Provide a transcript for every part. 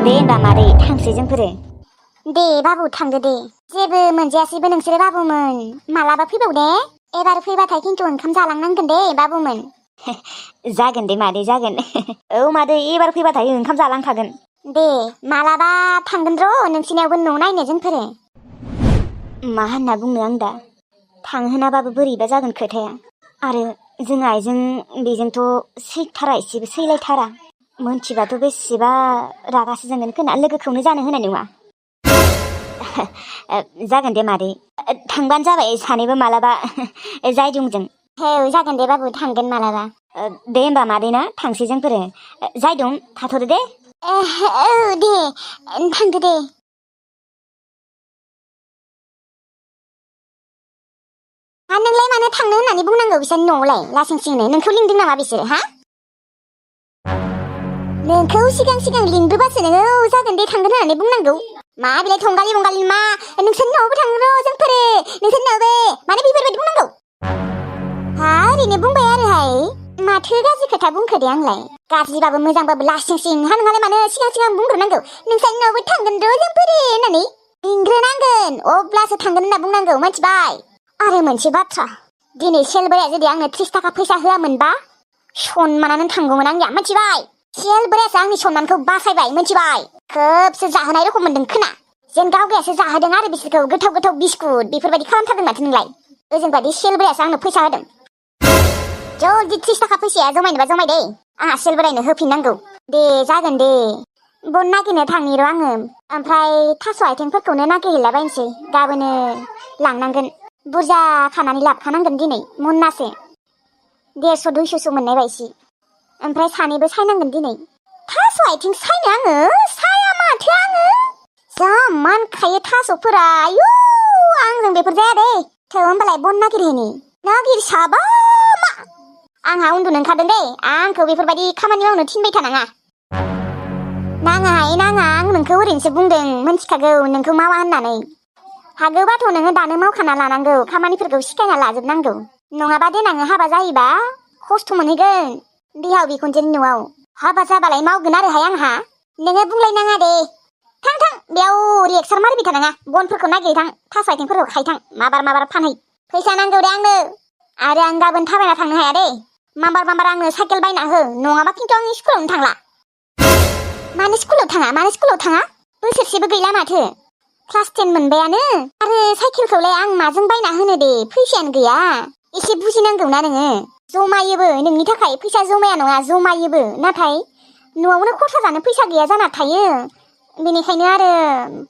दे होनबा मादै थांसै जोंफोरो। दे बाबु थांदो दे। जेबो मोनजायासैबो नोंसोरो बाबुमोन। मालाबा फैबाव दे। एबार फैबाथाय खिन्थु ओंखाम जालांनांगोन दे बाबुमोन। जागोन दे मादै जागोन। औ मादै एबार फैबाथाय ओंखाम जालांखागोन। दे मालाबा थांगोन र' नोंसिनियावबो न' नायनो जोंफोरो। मा होनना बुंनो आं दा थांहोनाबाबो बोरैबा जागोन खोथाया। आरो जों आइजों बेजोंथ' सैथारा एसेबो सैलायथारा। मोनथिबाथ' बेसेबा रागासो जोंगोन खोना लोगोखौनो जानो होनाय नङा। जागोन दे मादै थांबानो जाबाय सानैबो मालाबा जायदुंजों। औ जागोन दे बाबु थांगोन मालाबा। दे होमबा मादै ना थांसै जोंफोरो। जायदुं थाथ'दो दे। औ दे थांदो दे। नोंलाय मानो थांनो होननानै बुंनांगौ बिसोर न'आवलाय लासिं सिंनो नोंखौ लिंदों नामा बिसोरो हा? नोंखौ सिगां सिगां लिंग्रोबासो नोङो जागोन दे थांगोन होननानै बुंनांगौ। मा बिलाय थंगालि मंगालि मा नोंसोर न'आवबो थाङो र' जोंफोरो नोंसोर न'आवबो माने बेफोरबायदि बुंनांगौ। हा ओरैनो बुंबाय आरोहाय माथो गाज्रि खोथा बुंखो दे आंलाय। गाज्रिबाबो मोजांबाबो लासिं सिं हा नोंहालाय मानो सिगां सिगां बुंग्रोनांगौ नोंसोर न'आवबो थांगोन र' जोंफोरो होननानै लिंग्रोनांगोन अब्लासो थांगोन होनना बुंनांगौ मिथिबाय। आरो मोनसे बाथ्रा दिनै सेलबाया जुदि आंनो 30 थाखा फैसा होआमोनबा सनमानानो थांगौमोन आंनिया मिथिबाय। सेलबायासो आंनि सनमानखौ बासायबाय मिथिबाय। खोबसो जाहोनाय रखम मोनदों खोना जेन गावगायासो जाहोदों आरो बिसोरखौ गोथाव गोथाव बिस्कुट बेफोरबायदि खालामथारदों माथो नोंलाय। ओजों बायदि सेलबायासो आंनो फैसा होदों। जल्दि 30 थाखा फैसाया जमायनोबा जमाय दे आंहा सेलबायनो होफिननांगौ। दे जागोन दे बन नागिरनो थांनि र' आङो ओमफ्राय थास' आथिंफोरखौनो नागिरहैलाबायनोसै गाबोनो लांनांगोन। बुरजा खानानै लाबोखानांगोन दिनै मनासे 150-200 मोननाय बायसि। ओमफ्राय सानैबो सायनांगोन दिनै। थास' आथिं सायनो आङो साया माथो आङो जा मानखायो थास'फोरा आयु आंजों बेफोर जाया दे। थौ होमबालाय बन नागिरहैनि नागिरसाबा मा आंहा उन्दुनो ओंखारदों दे आंखौ बेफोरबायदि खामानि मावनो थिनबाय थानाङा। नाङाहाय नाङा आं नोंखौ ओरैनोसो बुंदों मिन्थिखागौ नोंखौ मावा होननानै। हागौबाथ' नोङो दानो मावखाना लानांगौ खामानिफोरखौ सिखायना लाजोबनांगौ नङाबा देनां हाबा जायोबा खस्थ' मोनहैगोन बिहाव बिखुनजोनि न'आव। हाबा जाबालाय मावगोन आरोहाय आंहा नोङो बुंलायनाङा दे। थां थां बेयाव लेक्सार मारिबाय थानाङा बनफोरखौ नागिरै थां थास' आथिंफोरखौ खायथां माबार माबार फानहै। फैसा नांगौ दे आंनो आरो आं गाबोन थाबायना थांनो हाया दे माबार माबार आंनो साइकेल बायना हो नङाबा खिन्थु आं स्कुलावनो थांला। मानो स्कुलाव थाङा बोसोरसेबो गैला माथो क्लास 10 मोनबायानो आरो साइकेलखौलाय आं माजों बायना होनो दे फैसायानो गैया। एसे बुजिनांगौना नोङो जमायोबो नोंनि थाखाय फैसा जमाया नङा जमायोबो नाथाय न'आवनो खरसा जानो फैसा गैया जाना थायो बेनिखायनो आरो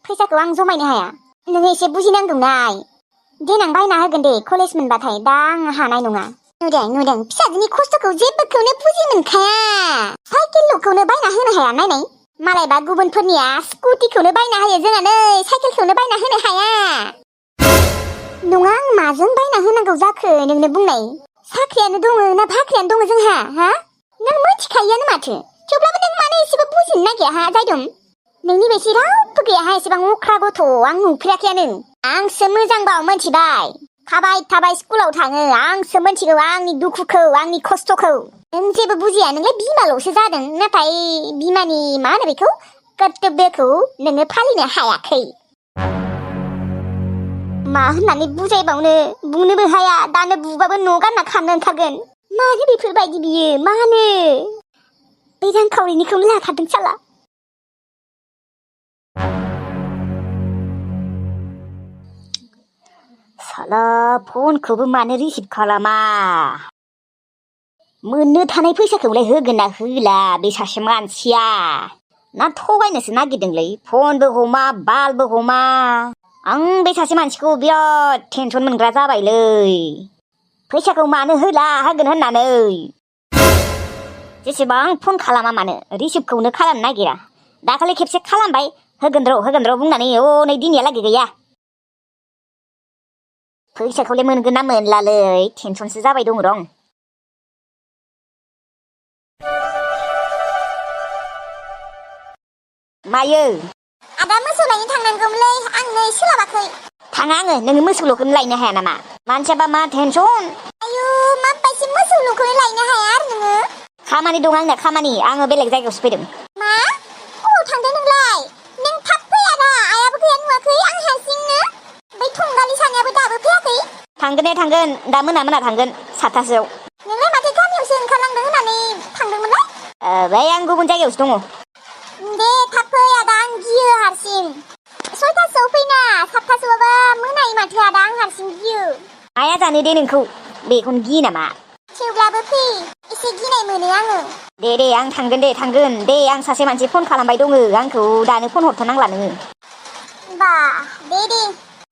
फैसाखौ आं जमायनो हाया। नोङो एसे बुजिनांगौना देनां बायना होगोन दे कलेज मोनबाथाय दा आं हानाय नङा। नुदों फिसाजोनि खस्थ'खौ जेबोखौनो बुजि मोनखाया साइकेलखौनो बायना होनो हाया नायनाय मालायबा गुबुनफोरनिया स्कुटिखौनो बायना होयो जोंहा नै साइकेलखौनो बायना होनो हाया। नङा आं माजों बायना होनांगौ जाखो नोंनो बुंनाय साख्रियानो दङ ना बाख्रियानो दङ जोंहा हा नों मिथिखायोआनो माथो थेवब्लाबो नों मानो एसेबो बुजिनो नागिरा हा जायदं नोंनि बायदि रावबो गैयाहा एसेबां अख्रा गथ' आं नुफेराखैयानो। आंसो मोजांबाव मिथिबाय थाबाय स्कुलाव थाङो आंसो मिथिगौ आंनि दुखुखौ आंनि खस्थ'खौ। नों जेबो बुजिया नोंलाय बिमाल'सो जादों नाथाय बिमानि मा होनो बेखौ कर्तब्यखौ नोङो फालिनो हायाखै। मा होननानै बुजायबावनो बुंनोबो हाया दानो बुबाबो न' गानना खारनो ओंखारगोन। मानो बेफोरबायदि बियो मानो बे रांखावरिनिखौनो लाखादों साला। साला फनखौबो मानो रिसिभ खालामा मोननो थानाय फैसाखौलाय होगोन ना होला बे सासे मानसिया ना थगायनोसो नागिरदोंलै फनबो हमा बालबो हमा। आं बे सासे मानसिखौ बिराद टेनसन मोनग्रा जाबायलै फैसाखौ मानो होला होगोन होननानै जेसेबां फन खालामा मानो रिसिभखौनो खालामनो नागिरा। दाखालि खेबसे खालामबाय होगोन र' बुंनानै नै दिनैहालागै गैया। फैसाखौलाय मोनगोन ना मोनलालै टेनसनसो जाबाय दङ रं। मायो आदा मोसौ लायनो थांनांगौमोनलै आं नै सोलाबाखै। थाङा आङो नोङो मोसौल'खौनो लायनो हाया नामा मानसियाबा मा टेनसन। आयु माबायदि मोसौल'खौनो लायनो हाया आरो नोङो। खामानि दं आंना खामानि आङो बेलेग जायगायावसो फैदों। मा अबाव थांदों नोंलाय थांगोन दे थांगोन दा मोना थांगोन 7थासोआव नोंलाय माथो गामियावसो ओंखारलांदों होननानै थांदोंमोनलाय बै आं गुबुन जायगायावसो दङ दे थाब फै आदा आं गियो हारसिं 6थासोआव फैना 7थासोआवबा मोनायो माथो आदा आं हारसिं गियो आया जानो दे नोंखौ बेखौनो गियो नामा थेवब्लाबो फै एसे गिनाय मोनो आङो दे आं थांगोन दे आं सासे मानसि फन खालामबाय दङ आंखौ दानो फन हरथ'नांला नोङो बा दे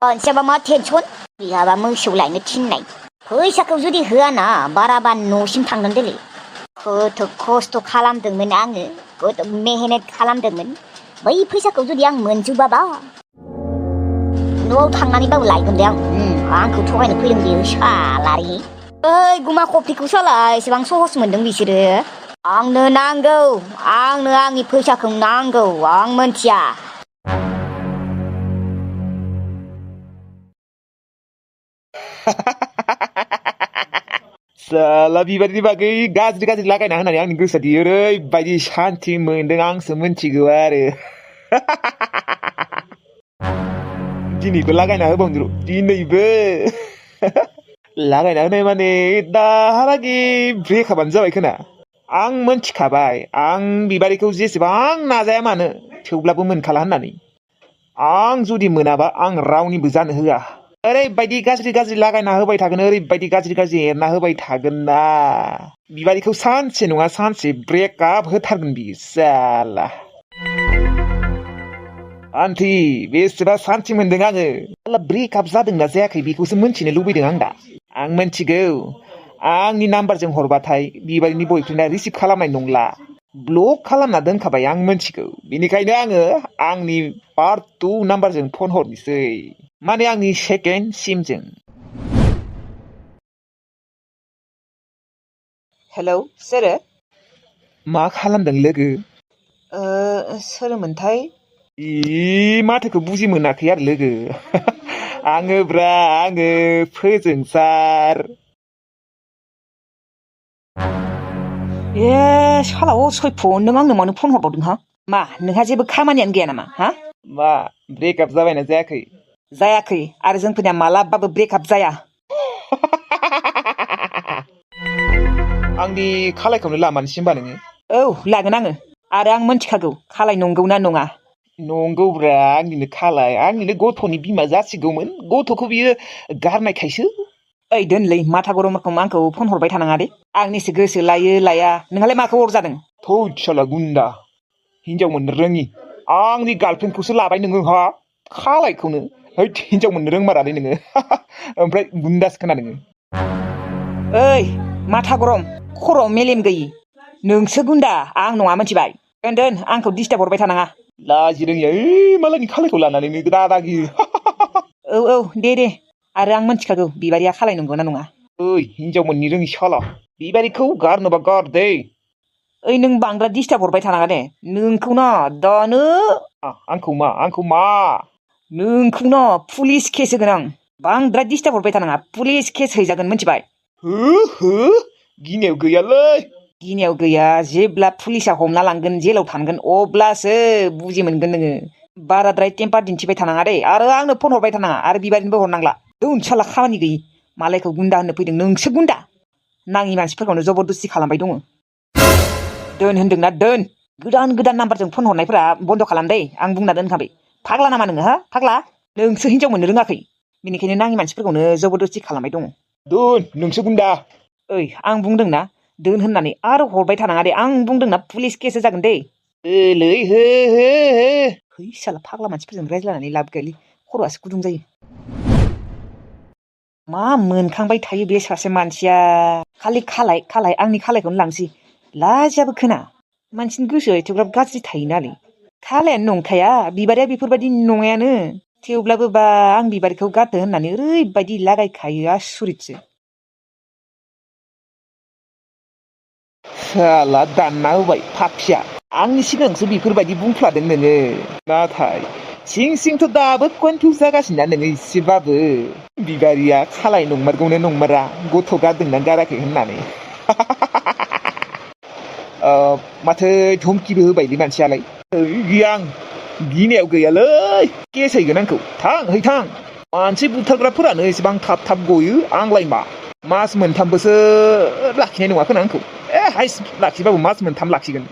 मोनसेयाबा मा टेनसन बिहाबा मोसौ लायनो थिननाय फैसाखौ जुदि होआना बाराबा न'सिम थांगोन देलै खथ' खस्थ' खालामदोंमोन आङो खथ' मेहनत खालामदोंमोन बै फैसाखौ जुदि आं मोनजोबाबा न'आव थांनानैबाबो लायगोन दे आंखौ थगायनो फैदों बेयो सालारि ओइ गुमा कफिखौ साला एसेबां सहस मोनदों बिसोरो आंनो नांगौ आंनो आंनि फैसाखौ नांगौ आं मोनथिया साला बिबारनि बागै गाज्रि लागायना होनानै आंनि गोसोआ दि ओरैबायदि सान्थि मोनदों आंसो मोनथिगौ आरो दिनैबो लागायना होबावनो दिनैबो लागायना होनाय माने दाहालागि ब्रेकआपानो जाबाय खोना आं मोनथिखाबाय आं बिबारिखौ जेसेबां नाजाया मानो थेवब्लाबो मोनखाला होननानै आं जुदि मोनाबा आं रावनिबो जानो होआ ओरैबायदि गाज्रि लागायना होबाय थागोन ओरैबायदि गाज्रि एरना होबाय थागोन ना बिबारिखौ सानसे नङा सानसे ब्रेकआप होथारगोन बियो साला आन्थि बेसेबा सान्थि मोनदों आङो ब्रेकआप जादोंना जायाखै बेखौसो मोनथिनो लुबैदों आं दा आं मोनथिगौ आंनि नाम्बारजों हरबाथाय बिबारिनि बयफ्रेन्डआ रिसिभ खालामनाय नंला ब्लक खालामना दोनखाबाय आं मोनथिगौ बेनिखायनो आङो आंनि पार्ट 2 नाम्बारजों फन हरनोसै माने आंनि सेकेन्ड सिमजों हेलौ सोरो मा खालामदों लोगो सोरमोनथाय माथोखौ बुजि मोनाखै आरो लोगो आङो फोजोंसार साला सयफ नों आंनो मानो फन हरबावदों हा मा नोंहा जेबो खामानियानो गैया नामा हा मा ब्रेकआप जाबायना जायाखै जायाखै आरो जोंफोरनिया मालाबाबो ब्रेकआप जाया आंनि खालायखौनो लामानोसै होनबा नोङो औ लागोन आङो आरो आं मोनथिखागौ खालाय नंगौ ना नङा नंगौब्रा आंनिनो खालाय आंनिनो गथ'नि बिमा जासिगौमोन गथ'खौ बियो गारनायखायसो ओइ दोनलै माथा गरमखौ आंखौ फन हरबाय थानाङा दे आंनिसो गोसो लायो लाया नोंहालाय माखौ अरजादों थौ साला गुन्दा हिनजाव मोननो रोङि आंनि गार्लफ्रेन्डखौसो लाबाय नोङो हा खालायखौनो हैद हिनजाव मोननो रोंमारालै नोङो ओमफ्राय गुन्दासो खोना नोङो ओइ माथा गरम खर'आव मेलेम गैयि नोंसो गुन्दा आं नङा मोनथिबाय दोन आंखौ डिस्टार्ब हरबाय थानाङा लाजि रोङि मालायनि खालायखौ लानानै दादागि औ दे आरो आं मोनथिखागौ बिबारिया खालाय नंगौ ना नङा ओइ हिनजाव मोननो रोङि साला बिबारिखौ गारनोबा गार दै ओइ नों बांद्राय डिस्टार्ब हरबाय थानाङा दे नोंखौ ना दानो आंखौ मा नोंखौ ना पुलिस केस होगोन आं बांद्राय डिस्टार्ब हरबाय थानाङा पुलिस केस हैजागोन मोनथिबाय हो गिनायाव गैयालै गिनायाव गैया जेब्ला पुलिसा हमना लांगोन जेलाव थांगोन अब्लासो बुजि मोनगोन नोङो बाराद्राय टेम्पार दिन्थिबाय थानाङा दे आरो आंनो फन हरबाय थानाङा आरो बिबारिनोबो हरनांला दोन साला खामानि गैयि मालायखौ गुन्दा होननो फैदों नोंसो गुन्दा नाङि मानसिफोरखौनो जबरदस्ति खालामबाय दङ दोन होनदोंना दोन गोदान नाम्बारजों फन हरनायफोरा बन्द' खालाम दै आं बुंना दोनखाबाय फाग्ला नामा नोङो हा फाग्ला नोंसो हिनजाव मोननो रोङाखै बेनिखायनो नाङि मानसिफोरखौनो जबरदस्ति खालामबाय दङ दोन नोंसो गुन्दा ओइ आं बुंदोंना दोन होननानै आरो हरबाय थानाङा दे आं बुंदोंना पुलिस केस जागोन दे ओलै हो साला फाग्ला मानसिफोरजों रायज्लायनानै लाब गैयालै खर'आसो गुदुं जायो मा मोनखांबाय थायो बे सासे मानसिया खालि खालाय आंनि खालायखौनो लांसै लाजियाबो खोना मानसिनि गोसोआ एथ'ग्राब गाज्रि थायोनालै खालायानो नंखाया बिबारिया बेफोरबायदि नङायानो थेवब्लाबो बा आं बिबारिखौ गारदो होननानै ओरैबायदि लागायखायो आसुरितसो साला दानना होबाय पापिया आंनि सिगांसो बेफोरबायदि बुंफ्लादों नोङो नाथाय सिंथ' दाबो कनफिउस जागासिनो नोङो एसेबाबो बिबारिया खालाय नंमारगौनो नंमारा गथ' गारदोंना गाराखै होननानै माथो धमकिबो होबायलै मानसियालाय आं गिनायाव गैयालै केस हैगोन आंखौ थां मानसि बुथारग्राफोरानो एसेबां थाब थाब गयो आंलाय मास मोनथामबोसो लाखिनाय नङा खोना आंखौ हाइस लाखिबाबो मास मोनथाम लाखिगोन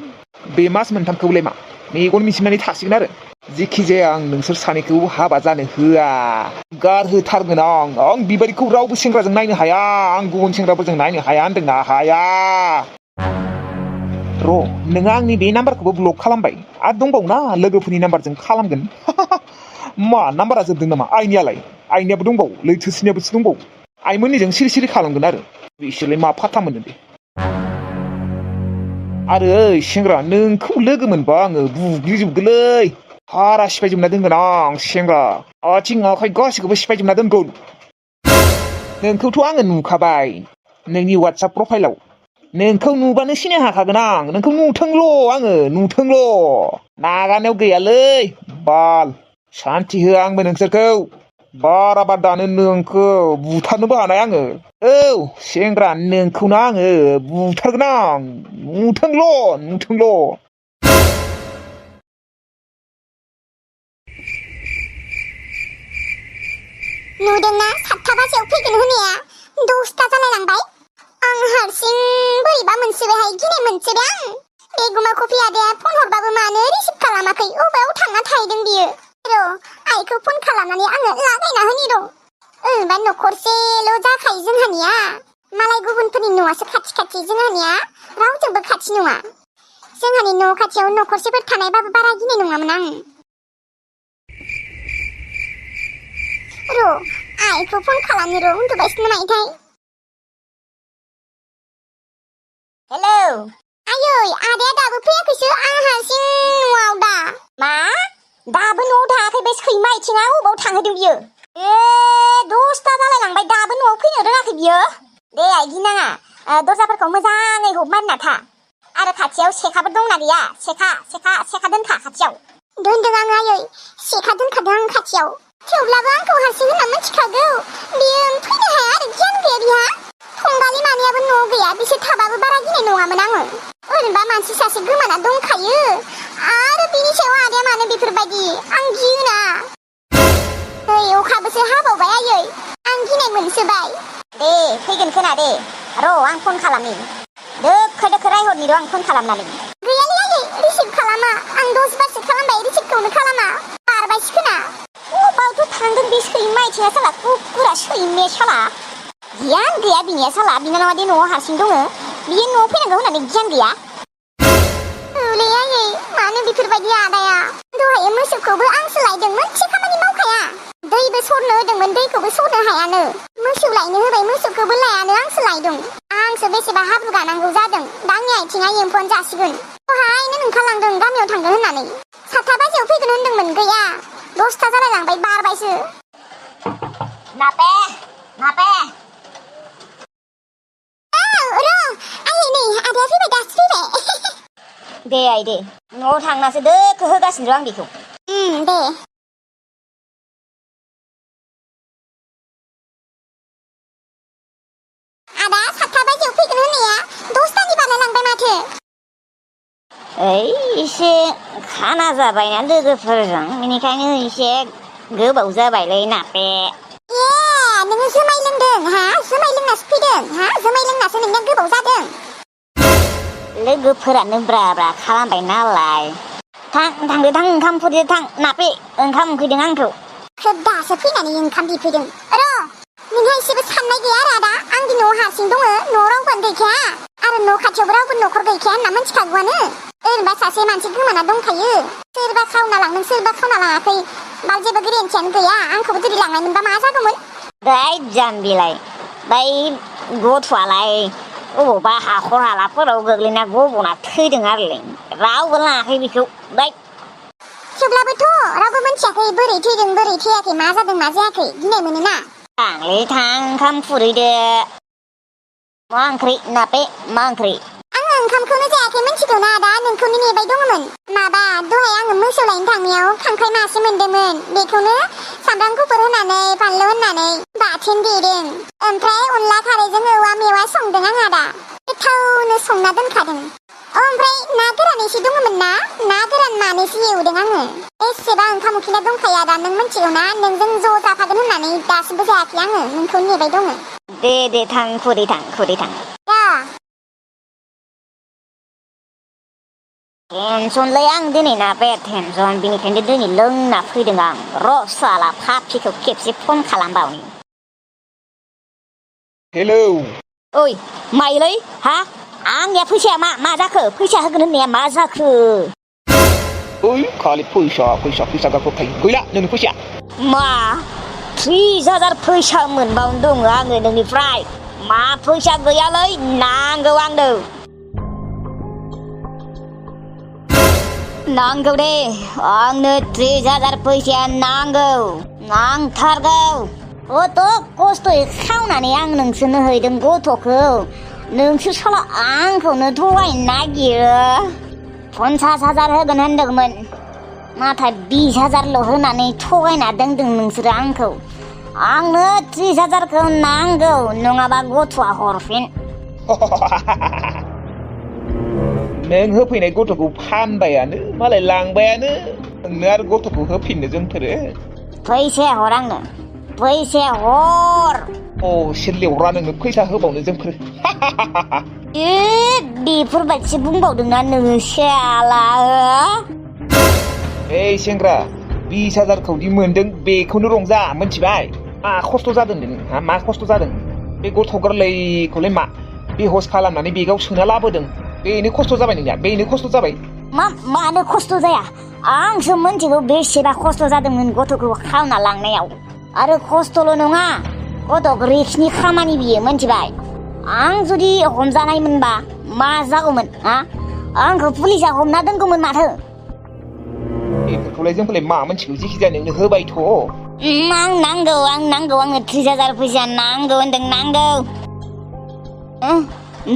बे मास मोनथामखौलाय मा मेगन मिसिनानै थासिगोन आरो जेखि जाया आं नोंसोर सानैखौ हाबा जानो होआ गारहोथारगोन आं बिबारिखौ रावबो सेंग्राजों नायनो हाया आं गुबुन सेंग्राफोरजों नायनो हाया होनदोंना हाया र' नोङो आंनि बे नाम्बारखौबो ब्लक खालामबाय आरो दंबावोना लोगोफोरनि नाम्बारजों खालामगोन मा नाम्बारा जोबदों नामा आइनियाबो दंबावो लैथोसिनियाबोसो दंबावो आइमोननिजों सिरि सिरि खालामगोन आरो बिसोरलाय मा फाथा मोनो दे आरो ओइ सेंग्रा नोंखौ लोगो मोनबा आङो बुग्लिजोबगोनलै हारा सिफायजोबना दोनगोन आं सेंग्रा आथिं आखाइ गासैखौबो सिफायजोबना दोनगोन नोंखौथ' आङो नुखाबाय नोंनि वाट्सएप प्रफाइलाव नोंखौ नुबानो सिनाय हाखागोन आं नोंखौ नुथोंल' नागारनायाव गैयालै बाल सान्थि होआ आंबो नोंसोरखौ बाराबा दानो नोंखौ बुथारनोबो हानाय आङो औ सेंग्रा नोंखौनो आङो बुथारगोन आं नुथोंल' नुदोंना 7 बाजियाव फैगोन होननाया 10ता जालायलांबाय आं हारसिं बोरैबा मोनसोबायहाय गिनाय मोनसोबाय आं बेगुमा कफि आदाया फन हरबाबो मानो रिसिभ खालामाखै अबाव थांना थाहैदों बियो र' आइखौ फन खालामनानै आङो लागायना होनि र' ओरैबा न'खरसेल' जाखायो जोंहानिया मालाय गुबुनफोरनि न'आसो खाथि जोंहानिया रावजोंबो खाथि नङा जोंहानि न' खाथियाव न'खरसेफोर थानायबाबो बारा गिनाय नङामोन आं र' आइखौ फन खालामनि र' उन्दुबायसो नामायोथाय हेलौ आयै आदाया दाबो फैयाखैसो आं हारसिं न'आव दा मा दाबो न'आव थाङाखै बे सैमा आथिङा अबाव थांहोदों बियो 10ता जालायलांबाय दाबो न'आव फैनो रोङाखै बियो दे आइ गिनाङा दरजाफोरखौ मोजाङै मारिना था आरो खाथियाव सेखाबो दंना गैया सेखा दोनखा खाथियाव दोनदों आं आयै सेखा दोनखादों आं खाथियाव थेवब्लाबो आंखौ हारसिं होनना मिथिखागौ बियो फैनो हाया आरो गियान गैया बिहा फंबालि मानैयाबो न'आव गैया बिसोर थाबाबो बारा गिनाय नङामोन आङो ओरैनोबा मानसि सासे गोमाना दंखायो आरो बिनि सायाव आदाया मानो बेफोरबायदि आं गियोना ओइ अखाबोसो हाबावबाय आयै आं गिनाय मोनसोबाय दे फैगोन खोना दे र' आं फन खालामनि दोखो रायहरनि र' आं फन खालामनानै गैयालै आयै रिसिभ खालामा आं 10 बारसो खालामबाय रिसिभखौनो खालामा बारबायसो खोना अबावथ' थांदों बे सैमा आथिङा साला कुकुरा सैमाया साला गियान गैया बिनिया साला बिनानावा दे न'आव हारसिं दङ बियो न'आव फैनांगौ होननानै गियान गैया औलै आयै मानो बेफोरबायदि आदाया दहाय मोसौखौबो आंसो लायदों मोनसे खामानि मावखाया दैबो सरनो होदोंमोन दैखौबो सरनो हायानो मोसौ लायनो होबाय मोसौखौबो लायानो आंसो लायदों आंसो बेसेबा हाब्रु गानांगौ जादों दा आंनि आथिङा एम्फौआनो जासिगोन दहायनो ओंखारलांदों गामियाव थांदों होननानै 7 बाजियाव फैगोन होनदोंमोन गैया 10ता जालायलांबाय बारबायसो नापे दे आइ दे न'आव थांनासो दोखो होगासिनो आं बेखौ दे आदा 7 बाजियाव फैगोन होननाया 10तानि बारलायलांबाय माथो ओइ एसे खाना जाबायना लोगोफोरजों बेनिखायनो एसे गोबाव जाबायलै नापे नोङो जुमाय लोंदों हा जुमाय लोंनासो फैदों हा जुमाय लोंनासो नोंनिया गोबाव जादों लोगोफोरानो ब्रा खालामबाय नालाय थांदो ओंखाम उखैदो थां नापे ओंखाम उखैदों आंखौ दासो फैनानै ओंखाम बिफैदों र' नोंहा एसेबो साननाय गैया आरो आदा आंदि न'आव हारसिं दङ न'आव रावबोआनो गैखाया आरो न' खाथियावबो रावबो न'खर गैखाया होनना मिथिखागौआनो ओरैनोबा सासे मानसि गोमाना दंखायो सोरबा खावना लांदों सोरबा खावना लाङाखै बाल जेबो गोरोन्थियानो गैया आंखौबो जुदि लांनायमोनबा मा जागौमोन दै जाम्बिलाय बै गथ'आलाय अबावबा हाखर हालाफोराव गोग्लैना गब'ना थैदों आरोलै रावबो लाङाखै बेखौ बै थेवब्लाबोथ' रावबो मिथियाखै बोरै थैदों बोरै थैयाखै मा जादों मा जायाखै गिनाय मोनोना थांलै थां ओंखाम खुरैदो मा ओंख्रि नापे मा ओंख्रि आङो ओंखामखौनो जायाखै मिथिगौना आदा नोंखौनो नेबाय दङमोन माबा दहाय आङो मोसौ लायनो थांनायाव खांख्राइ मासे मोनदोंमोन बेखौनो सामब्राम गुफुर होनानै बानलु होनानै बाथोन देदों ओमफ्राय अनला खारैजों औवा मेवा संदों आं आदा गोथावनो संना दोनखादों ओमफ्राय ना गोरान एसे दङमोन ना गोरान मानै दानिसो एवदों आङो एसेबां ओंखाम उखैना दंखायो आदा नों मिथिगौना नोंजों ज' जाफागोन होननानै दासिमबो जायाखै आङो नोंखौ नेबाय दङ दे थां खुरै थां दा टेनसनलै आं दिनै ना बे टेनसन बिनिखायनो दिनै लोंना फैदों आं र' साला पापिखौ खेबसे फन खालामबावनि हेलौ ओइ माइलै हा आंनिया फैसाया मा जाखो फैसा होगोन होननाया मा जाखो ओइ खालि फैसा गारखौ थायो गैला नोंनि फैसाया मा 30,000 फैसा मोनबावनो दङ आङो नोंनिफ्राय मा फैसा गैयालै नांगौ आंनो नांगौ दे आंनो 30,000 फैसाया नांथारगौ कत' खस्थ'यै खावनानै आं नोंसोरनो हैदों गथ'खौ नोंसोर साला आंखौनो थगायनो नागिरो 50,000 होगोन होनदोंमोन नाथाय 20,000ल' होनानै थगायना दोनदों नोंसोरो आंखौ आंनो 30,000खौ नांगौ नङाबा गथ'आ हरफिन नों होफैनाय गथ'खौ फानबायानो मालाय लांबायानो नोंनो आरो गथ'खौ होफिननो जोंफोरो फैसाया हर आंनो फैसाया हर सिरलेवरा नोंनो फैसा होबावनो जोंफोर बेफोरबायदिसो बुंबावदोंना नोङो साला सेंग्रा 20,000खौ दि मोनदों बेखौनो रंजा मोनथिबाय मा खस्थ' जादों नों मा खस्थ' जादों बे गथ' गोरलैखौलाय मा बेहस खालामनानै बेगाव सोना लाबोदों बेनो खस्थ' जाबाय नोंनिया बेनो खस्थ' जाबाय मानो खस्थ' जाया आंसो मोनथिगौ बेसेबा खस्थ' जादोंमोन गथ'खौ खावना लांनायाव आरो खस्थ'ल' नङा गथ' रिक्सनि खामानि बियो मोनथिबाय आं जुदि हमजानायमोनबा मा जागौमोन आंखौ पुलिसा हमना दोनगौमोन माथो बेफोरखौलाय जोंफोरलाय मा मोनथिगौ जेखिजाया नोंनो होबायथ' आं नांगौ आंनो 30,000 फैसा नांगौ होनदों नांगौ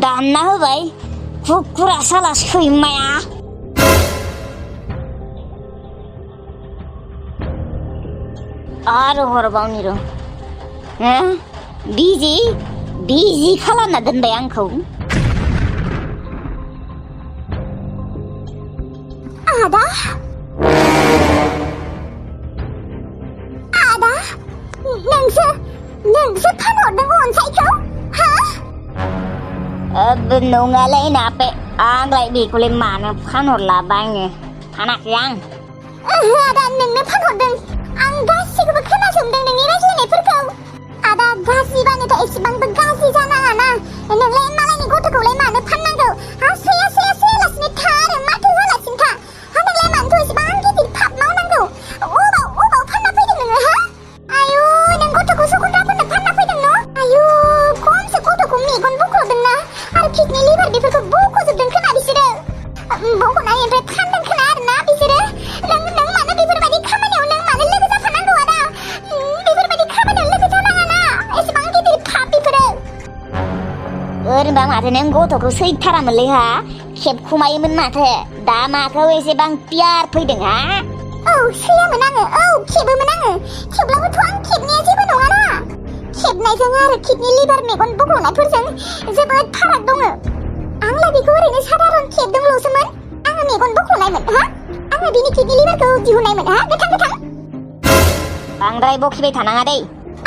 दानना होबाय कुकुरा साला सैमाया आरो हरबावनि र' बिजि खालामना दोनबाय आंखौ आदा नोंसो फानहरदों अनसाइखौ नङालै नापे आंलाय बेखौलाय मानो फानहरला बायनो फानाखै आं आदा नोंनो फानहरदों आं गासिखौबो खोनासंदों नोंनि रायज्लायनायफोरखौ आदा गाज्रिबानोथ' एसेबांबो गाज्रि जानाङा ना नोंलाय मालायनि गथ'खौलाय मानो फाननांगौ सोयालासिनो था आरो माथो होआलासिनो था नोंलाय मानोथ' एसेबां गिदिर पाप मावनांगौ अबाव फानना फैदों नोङो आयु नों गथ'खौ सखुन्द्राफोरनो फानना फैदों न' आयु खमसे गथ'खौ मेगन बख'दोंना आरो किडनि लिभार बेफोरखौ बख'जोबदों खोना बिसोरो बख'नायनिफ्राय फानदों खोना आरोना बिसोरो नों मानो बेफोरबायदि खामानियाव नों मानो लोगो जाफानांगौ आदा बेफोरबायदि खामानियाव लोगो जानाङाना एसेबां गिदिर पाप बेफोरो ओरैनोबा माथो नों गथ'खौ सैथारामोनलै खेबखुमायोमोन माथो दा माखौ एसेबां पियार फैदों सैयामोन आङो खेबोमोन आङो थेवब्लाबोथ' आं खेबनाया जेबो नङाना खेबनायजों आरो किडनि लिभार मेगन बख'नायफोरजों जोबोद फाराग दङ आंलाय बेखौ ओरैनो साधारन खेबदोंल'सोमोन आङो मेगन बख'नायमोन आङो बिनि किडनि लिभारखौ दिहुननायमोन गोथां बांद्राय बखिबाय थानाङा दै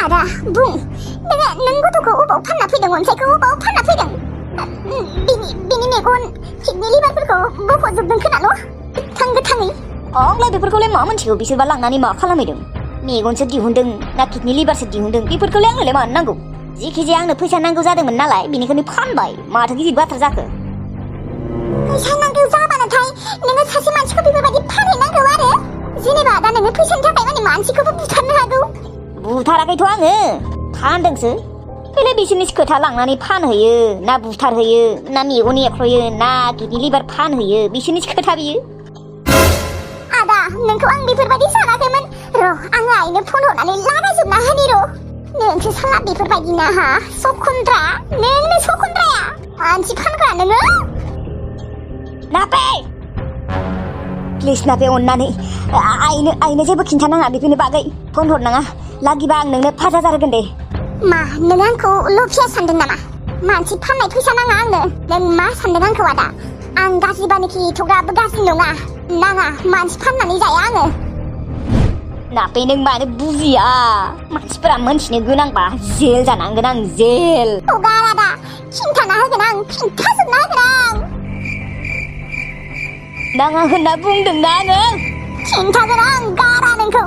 आदा बुं नों गथ'खौ अबाव फानना फैदों अनसाइखौ अबाव फानना फैदों बिनि मेगन किडनि लिभारफोरखौ बख'जोबदों खोना न' गोथाङै आंलाय बेफोरखौलाय मा मोनथिगौ बिसोरबा लांनानै मा खालामहैदों मेगनसो दिहुनदों ना किडनि लिभारसो दिहुनदों बेफोरखौलाय आंनोलाय मानो नांगौ जेखिजाया आंनो फैसा नांगौ जादोंमोन नालाय बेनिखायनो फानबाय माथो गिदिर बाथ्रा जाखो फैसा नांगौ जाबानोथाय नोङो सासे मानसिखौ बेफोरबायदि फानहैनांगौ आरो जेनेबा दा नोङो फैसानि थाखाय माने मानसिखौबो बुथारनो हागौ बुथाराखैथ' आङो फानदोंसो बेलाय बिसोरनि खोथा लांनानै फानहैयो ना बुथारहैयो ना मेगन एख्रयो ना किडनि लिभार फानहैयो बिसोरनि खोथा बियो आदा नोंखौ आं बेफोरबायदि सानाखैमोन र' आङो आइनो फन हरनानै लागायजोबना होनि र' नोंसो साला बेफोरबायदि ना सखुन्द्रा नोंनो सखुन्द्राया मानसि फानग्रा नोङो नापे प्लिज नापे अननानै आइनो जेबो खिन्थानाङा बेफोरनि बागै फन हरनाङा लागिबा आं नोंनो 5,000 होगोन दे मा नों आंखौ लफिया सानदों नामा मानसि फाननाय फैसा नाङा आंनो नों मा सानदों आंखौ आदा आं गाज्रिबानोखि एथ'ग्राबो गाज्रि नङा नाङा मानसि फाननानै जाया आङो नापे नों मानो बुजिया मानसिफोरा मोनथिनो गोनांबा जेल जानांगोन आं जेल हगारादा खिन्थाना होगोन आं खिन्थाजोबना होगोन आं नाङा होनना बुंदोंना आङो खिन्थागोन आं गारा नोंखौ